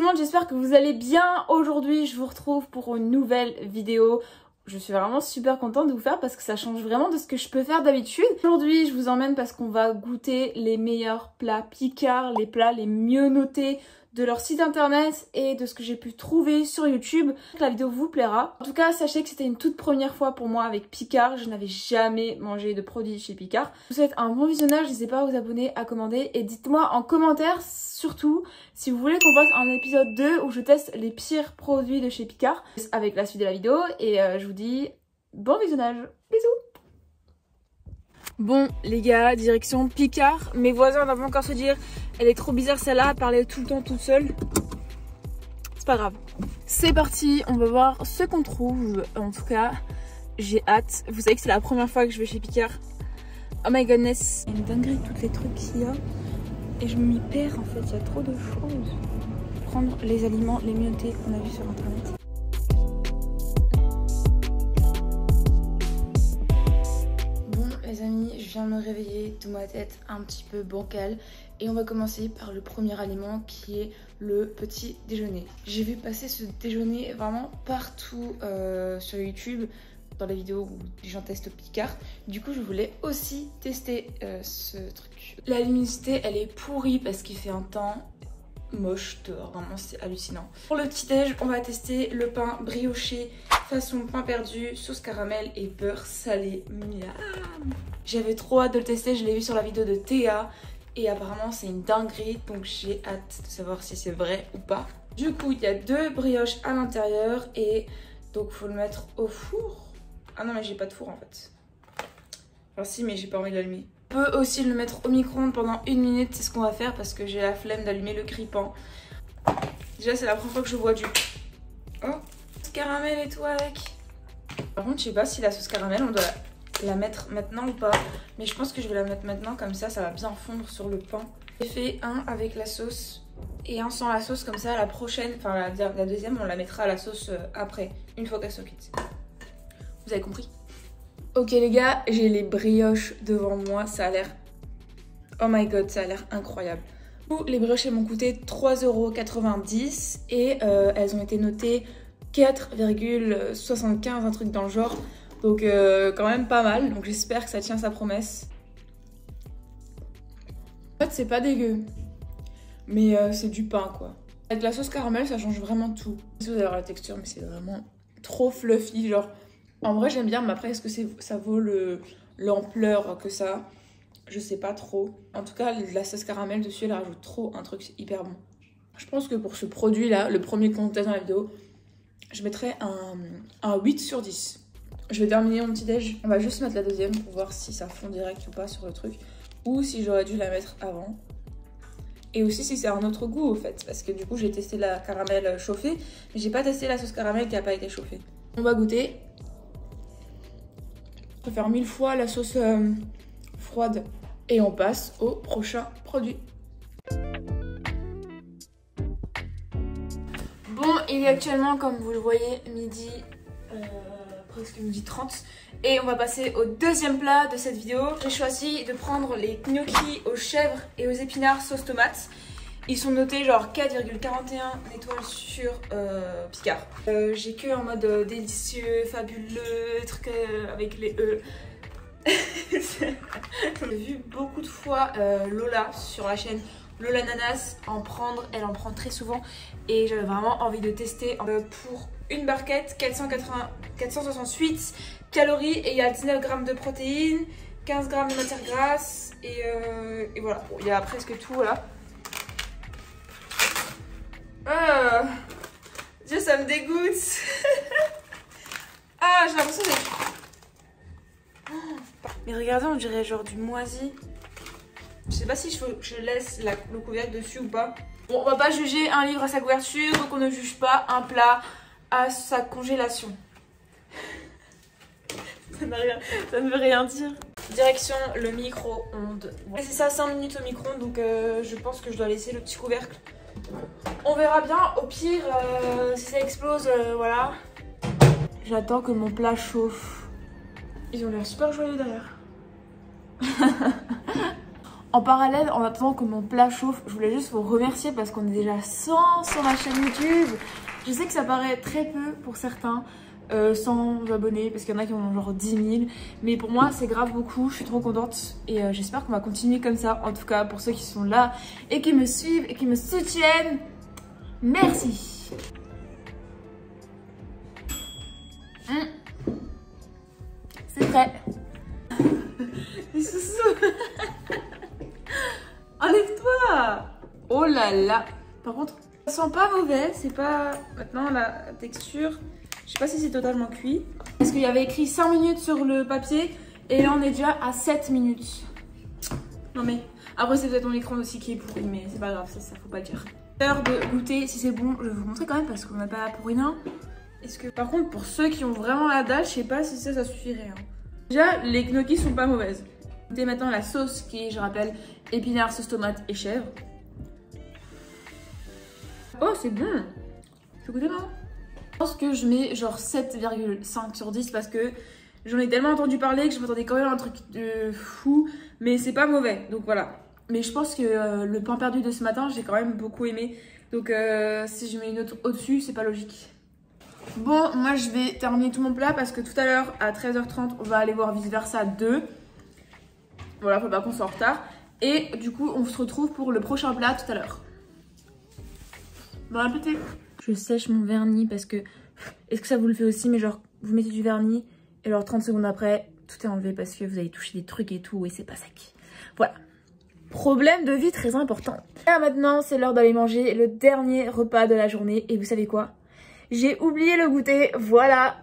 le monde, j'espère que vous allez bien. Aujourd'hui je vous retrouve pour une nouvelle vidéo. Je suis vraiment super contente de vous faire parce que ça change vraiment de ce que je peux faire d'habitude. Aujourd'hui je vous emmène parce qu'on va goûter les meilleurs plats Picard, les plats les mieux notés de leur site internet et de ce que j'ai pu trouver sur YouTube. La vidéo vous plaira. En tout cas, sachez que c'était une toute première fois pour moi avec Picard. Je n'avais jamais mangé de produits chez Picard. Je vous souhaite un bon visionnage. N'hésitez pas à vous abonner, à commander et dites-moi en commentaire surtout si vous voulez qu'on fasse un épisode 2 où je teste les pires produits de chez Picard avec la suite de la vidéo. Et je vous dis bon visionnage. Bisous. Bon les gars, direction Picard. Mes voisins doivent encore se dire elle est trop bizarre celle-là, elle parlait tout le temps toute seule. C'est pas grave. C'est parti, on va voir ce qu'on trouve. En tout cas, j'ai hâte. Vous savez que c'est la première fois que je vais chez Picard. Oh my goodness. Il y a une dinguerie toutes les trucs qu'il y a. Et je m'y perds en fait, il y a trop de choses. Prendre les aliments, les mieux notés qu'on a vu sur internet. Les amis, je viens de me réveiller de ma tête un petit peu bancale et on va commencer par le premier aliment qui est le petit déjeuner. J'ai vu passer ce déjeuner vraiment partout sur YouTube, dans les vidéos où les gens testent Picard. Du coup, je voulais aussi tester ce truc. La luminosité, elle est pourrie parce qu'il fait un temps moche dehors, vraiment c'est hallucinant. Pour le petit déj, on va tester le pain brioché façon pain perdu, sauce caramel et beurre salé. Miam. J'avais trop hâte de le tester, je l'ai vu sur la vidéo de Théa et apparemment c'est une dinguerie, donc j'ai hâte de savoir si c'est vrai ou pas. Du coup, il y a 2 brioches à l'intérieur et donc faut le mettre au four. Ah non mais j'ai pas de four en fait. Enfin si, mais j'ai pas envie de l'allumer. On peut aussi le mettre au micro-ondes pendant 1 minute, c'est ce qu'on va faire parce que j'ai la flemme d'allumer le grille-pain. Déjà c'est la première fois que je bois du... Oh, sauce caramel et tout avec. Par contre je sais pas si la sauce caramel on doit la mettre maintenant ou pas. Mais je pense que je vais la mettre maintenant, comme ça ça va bien fondre sur le pain. J'ai fait un avec la sauce et un sans la sauce, comme ça la prochaine, enfin la deuxième on la mettra à la sauce après, une fois qu'elle soit cuite. Vous avez compris? Ok les gars, j'ai les brioches devant moi, ça a l'air... Oh my god, ça a l'air incroyable. Les brioches elles m'ont coûté 3,90 € et elles ont été notées 4,75, un truc dans le genre. Donc quand même pas mal, donc j'espère que ça tient sa promesse. En fait c'est pas dégueu, mais c'est du pain quoi. Avec la sauce caramel ça change vraiment tout. Si vous allez voir la texture, mais c'est vraiment trop fluffy, genre... En vrai j'aime bien, mais après est-ce que ça vaut l'ampleur que ça? Je sais pas trop. En tout cas la sauce caramel dessus elle rajoute trop un truc hyper bon. Je pense que pour ce produit là, le premier qu'on teste dans la vidéo, je mettrais un 8 sur 10. Je vais terminer mon petit déj. On va juste mettre la deuxième pour voir si ça fond direct ou pas sur le truc. Ou si j'aurais dû la mettre avant. Et aussi si c'est un autre goût au fait. Parce que du coup j'ai testé la caramel chauffée. Mais j'ai pas testé la sauce caramel qui a pas été chauffée. On va goûter. Je préfère 1000 fois la sauce froide. Et on passe au prochain produit. Bon, il est actuellement, comme vous le voyez, midi, presque midi 30. Et on va passer au deuxième plat de cette vidéo. J'ai choisi de prendre les gnocchis aux chèvres et aux épinards sauce tomate. Ils sont notés genre 4,41 étoiles sur Picard. J'ai que en mode délicieux, fabuleux, truc avec les E. J'ai vu beaucoup de fois Lola sur la chaîne Lola Nanas en prendre, elle en prend très souvent et j'avais vraiment envie de tester. Pour une barquette, 468 calories et il y a 19 grammes de protéines, 15 grammes de matière grasse et voilà, bon, il y a presque tout là. Dieu, ça me dégoûte. Ah, j'ai l'impression d'être... Mais regardez, on dirait genre du moisi. Je sais pas si je laisse le couvercle dessus ou pas. Bon, on va pas juger un livre à sa couverture, donc on ne juge pas un plat à sa congélation. Ça ne veut rien dire. Direction le micro-ondes. C'est ça, 5 minutes au micro-ondes, donc je pense que je dois laisser le petit couvercle. On verra bien, au pire, si ça explose, voilà. J'attends que mon plat chauffe. Ils ont l'air super joyeux d'ailleurs. En parallèle, en attendant que mon plat chauffe, je voulais juste vous remercier parce qu'on est déjà 100 sur ma chaîne YouTube. Je sais que ça paraît très peu pour certains, 100 abonnés, parce qu'il y en a qui ont genre 10 000. Mais pour moi, c'est grave beaucoup, je suis trop contente. Et j'espère qu'on va continuer comme ça. En tout cas, pour ceux qui sont là et qui me suivent et qui me soutiennent, merci. C'est prêt. Les sous-sous. Enlève-toi. Oh là là. Par contre, ça sent pas mauvais. C'est pas... Maintenant, la texture... Je sais pas si c'est totalement cuit. Parce qu'il y avait écrit 5 minutes sur le papier. Et là, on est déjà à 7 minutes. Non mais... Après, c'est peut-être mon écran aussi qui est pourri. Mais c'est pas grave, ça faut pas dire. L'heure de goûter si c'est bon. Je vais vous montrer quand même parce qu'on n'a pas pour rien. Est-ce que... Par contre, pour ceux qui ont vraiment la dalle, je sais pas si ça suffirait. Hein. Déjà, les gnocchis sont pas mauvaises. Goûtez maintenant la sauce qui est, je rappelle, épinards, sauce tomate et chèvre. Oh, c'est bon. Tu goûter maintenant? Je pense que je mets genre 7,5 sur 10 parce que j'en ai tellement entendu parler que je m'attendais quand même à un truc de fou. Mais c'est pas mauvais, donc voilà. Mais je pense que le pain perdu de ce matin, j'ai quand même beaucoup aimé. Donc si je mets une autre au-dessus, c'est pas logique. Bon, moi je vais terminer tout mon plat parce que tout à l'heure à 13h30 on va aller voir Vice Versa 2. Voilà, faut pas qu'on soit en retard. Et du coup on se retrouve pour le prochain plat tout à l'heure. Bon appétit. Je sèche mon vernis parce que... Est-ce que ça vous le fait aussi? Mais genre vous mettez du vernis et alors 30 secondes après tout est enlevé parce que vous avez touché des trucs et tout et c'est pas sec. Voilà. Problème de vie très important. Et maintenant c'est l'heure d'aller manger le dernier repas de la journée. Et vous savez quoi? J'ai oublié le goûter, voilà.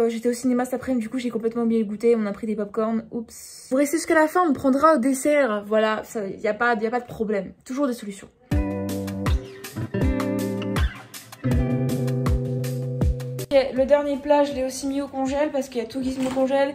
J'étais au cinéma cet après-midi, du coup j'ai complètement oublié le goûter. On a pris des popcorn, oups. Vous restez jusqu'à la fin, on prendra au dessert. Voilà, il n'y a pas de problème. Toujours des solutions. Okay, le dernier plat, je l'ai aussi mis au congèle parce qu'il y a tout qui se met au congèle.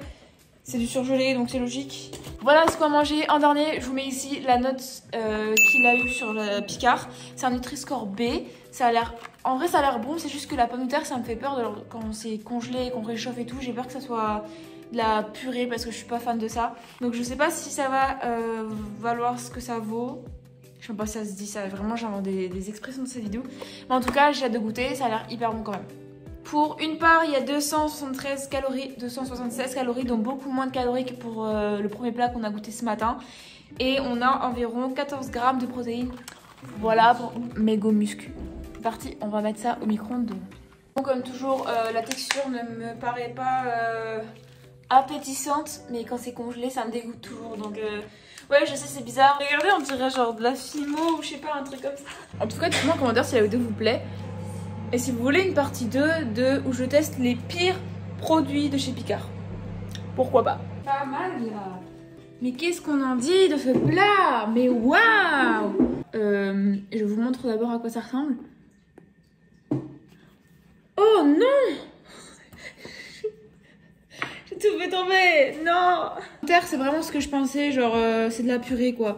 C'est du surgelé, donc c'est logique. Voilà ce qu'on va manger. En dernier, je vous mets ici la note qu'il a eu sur le Picard. C'est un Nutri-Score B. Ça a l'air... En vrai, ça a l'air bon. C'est juste que la pomme de terre, ça me fait peur quand c'est congelé, qu'on réchauffe et tout. J'ai peur que ça soit de la purée parce que je suis pas fan de ça. Donc je sais pas si ça va valoir ce que ça vaut. Je sais même pas si ça se dit ça. Vraiment, j'invente des expressions de cette vidéo. Mais en tout cas, j'ai hâte de goûter. Ça a l'air hyper bon quand même. Pour une part, il y a 273 calories, 276 calories, donc beaucoup moins de calories que pour le premier plat qu'on a goûté ce matin. Et on a environ 14 grammes de protéines. Voilà pour mes go muscu. C'est parti, on va mettre ça au micro-ondes. Bon, comme toujours, la texture ne me paraît pas appétissante, mais quand c'est congelé, ça me dégoûte toujours. Donc ouais, je sais, c'est bizarre. Regardez, on dirait genre de la fimo ou je sais pas, un truc comme ça. En tout cas, dites-moi en commentaire si la vidéo vous plaît. Et si vous voulez une partie 2 où je teste les pires produits de chez Picard. Pourquoi pas? Pas mal là. Mais qu'est-ce qu'on en dit de ce plat? Mais waouh! Je vous montre d'abord à quoi ça ressemble. Oh non! J'ai tout fait tomber! Non! Terre, c'est vraiment ce que je pensais, genre c'est de la purée quoi.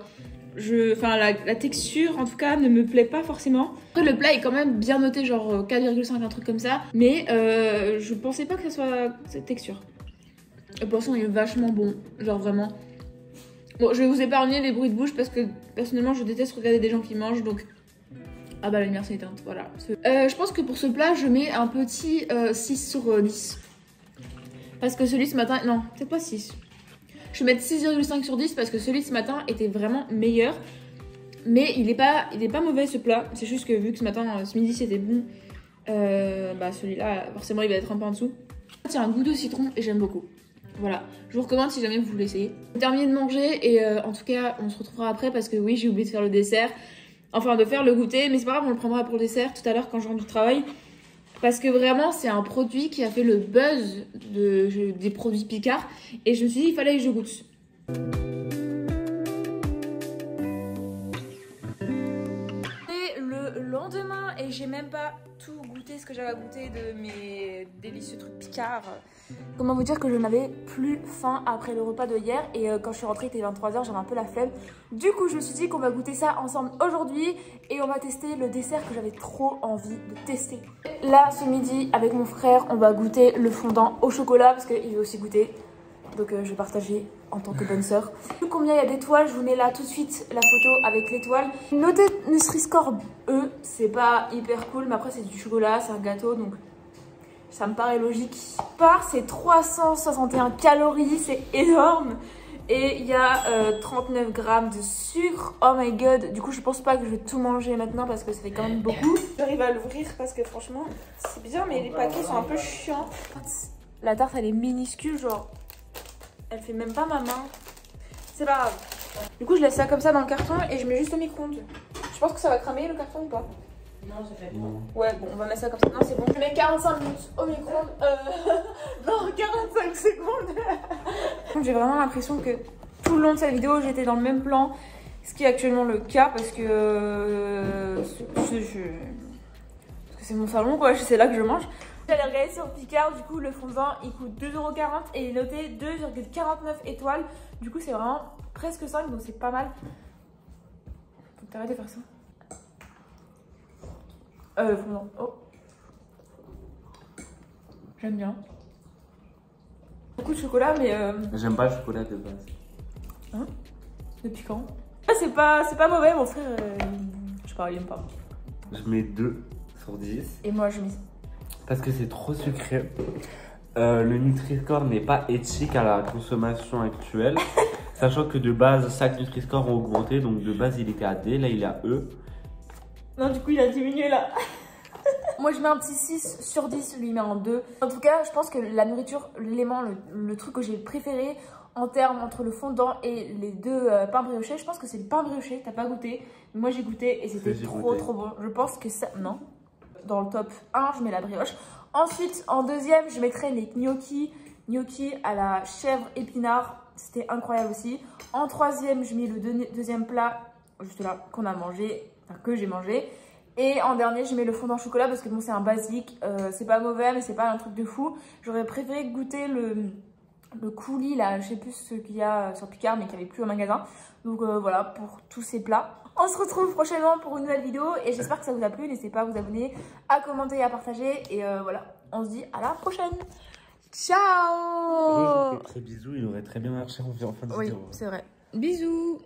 Enfin, la texture en tout cas ne me plaît pas forcément. Après le plat est quand même bien noté, genre 4,5, un truc comme ça. Mais je pensais pas que ça soit cette texture. Le poisson il est vachement bon, genre vraiment. Bon, je vais vous épargner les bruits de bouche parce que personnellement je déteste regarder des gens qui mangent, donc... Ah bah la lumière s'est éteinte, voilà. Je pense que pour ce plat je mets un petit 6 sur 10. Parce que celui ce matin... Non, peut-être pas 6. Je vais mettre 6,5 sur 10 parce que celui de ce matin était vraiment meilleur. Mais il est pas mauvais ce plat. C'est juste que vu que ce matin, ce midi c'était bon, bah celui-là, forcément il va être un peu en dessous. Il y a un goût de citron et j'aime beaucoup. Voilà, je vous recommande si jamais vous voulez essayer. J'ai terminé de manger et en tout cas on se retrouvera après parce que oui, j'ai oublié de faire le dessert. Enfin de faire le goûter, mais c'est pas grave, on le prendra pour le dessert tout à l'heure quand je rentre du travail. Parce que vraiment c'est un produit qui a fait le buzz des produits Picard. Et je me suis dit il fallait que je goûte. Et le lendemain, et j'ai même pas tout goûté ce que j'avais goûté de mes délicieux trucs Picard. Comment vous dire que je n'avais plus faim après le repas de hier. Et quand je suis rentrée il était 23h, j'avais un peu la flemme. Du coup je me suis dit qu'on va goûter ça ensemble aujourd'hui. Et on va tester le dessert que j'avais trop envie de tester. Là ce midi avec mon frère on va goûter le fondant au chocolat parce qu'il veut aussi goûter. Donc je vais partager en tant que bonne sœur. Combien il y a d'étoiles, je vous mets là tout de suite la photo avec l'étoile. Notez Nutri-Score E, c'est pas hyper cool, mais après c'est du chocolat, c'est un gâteau, donc ça me paraît logique. C'est 361 calories, c'est énorme. Et il y a 39 grammes de sucre. Oh my god, du coup je pense pas que je vais tout manger maintenant parce que ça fait quand même beaucoup. J'arrive à l'ouvrir parce que franchement c'est bien, mais les paquets sont un peu chiants. La tarte elle est minuscule, genre elle fait même pas ma main. C'est pas grave. Du coup je laisse ça comme ça dans le carton et je mets juste au micro-ondes. Je pense que ça va cramer le carton ou pas? Non, ça fait bon. Ouais, bon, on va mettre ça comme ça. Non, c'est bon. Je mets 45 minutes au micro-ondes. Non, 45 secondes. J'ai vraiment l'impression que tout le long de cette vidéo, j'étais dans le même plan. Ce qui est actuellement le cas parce que c'est mon salon, quoi. C'est là que je mange. J'allais regarder sur Picard, du coup, le fondant il coûte 2,40 € et il est noté 2,49 étoiles. Du coup, c'est vraiment presque 5, donc c'est pas mal. Faut que t'arrêtes de faire ça. Fondant. Oh. J'aime bien. Beaucoup de chocolat, mais J'aime pas le chocolat de base. Hein? Depuis quand? Ah, c'est pas mauvais, mon frère. Je sais pas, il aime pas. Je mets 2 sur 10. Et moi, je mets. Parce que c'est trop sucré. Le Nutri-Score n'est pas éthique à la consommation actuelle. Sachant que de base, chaque Nutri-Score ont augmenté. Donc de base, il était à D, là il est à E. Non, du coup, il a diminué là. Moi, je mets un petit 6 sur 10, lui, il met en 2. En tout cas, je pense que la nourriture, l'élément, le truc que j'ai préféré en termes entre le fondant et les deux pains briochés, je pense que c'est le pain brioché. T'as pas goûté? Moi, j'ai goûté et c'était trop bon. Je pense que ça... Non. Dans le top 1, je mets la brioche. Ensuite, en deuxième, je mettrai les gnocchis. Gnocchis à la chèvre épinard. C'était incroyable aussi. En troisième, je mets le deuxième plat, juste là, qu'on a mangé, enfin que j'ai mangé. Et en dernier, je mets le fondant au chocolat parce que bon, c'est un basique. C'est pas mauvais, mais c'est pas un truc de fou. J'aurais préféré goûter le coulis, là, je sais plus ce qu'il y a sur Picard, mais qu'il n'y avait plus au magasin. Donc voilà, pour tous ces plats. On se retrouve prochainement pour une nouvelle vidéo et j'espère que ça vous a plu. N'hésitez pas à vous abonner, à commenter et à partager. Et voilà, on se dit à la prochaine. Ciao! Très bisous, il aurait très bien marché en fin de vidéo. Oui, c'est vrai. Bisous!